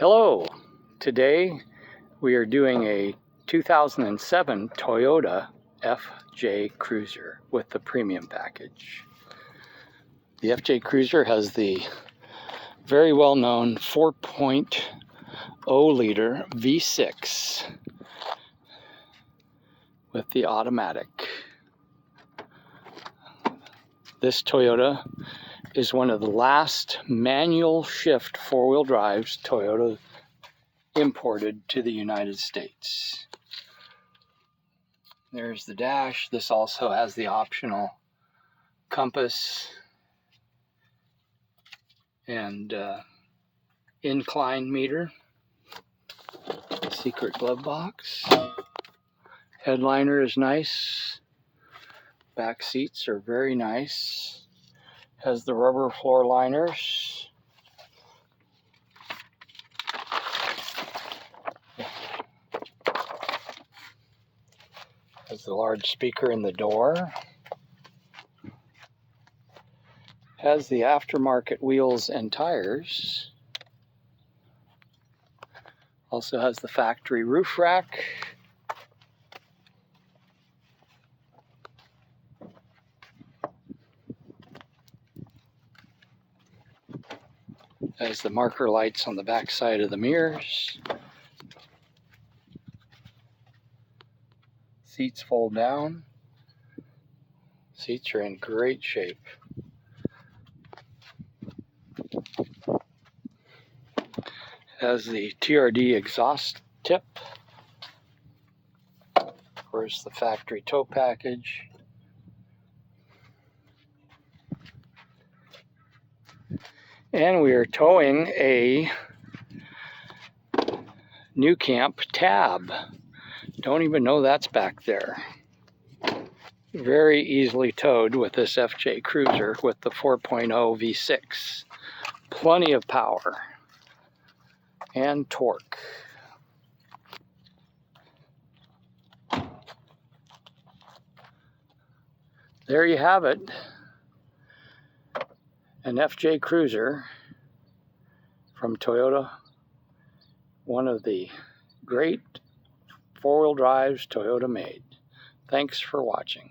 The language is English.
Hello, today we are doing a 2007 Toyota FJ Cruiser with the premium package. The FJ Cruiser has the very well-known 4.0 liter V6 with the automatic. This Toyota is one of the last manual shift four-wheel drives Toyota imported to the United States. There's the dash. This also has the optional compass and incline meter. Secret glove box. Headliner is nice. Back seats are very nice. Has the rubber floor liners. Has the large speaker in the door. Has the aftermarket wheels and tires. Also has the factory roof rack. Has the marker lights on the back side of the mirrors. Seats fold down. Seats are in great shape. Has the TRD exhaust tip. Of course, the factory tow package. And we are towing a New Camp tab. Don't even know that's back there. Very easily towed with this FJ Cruiser with the 4.0 V6. Plenty of power and torque. There you have it. An FJ Cruiser from Toyota. One of the great four-wheel drives Toyota made. Thanks for watching.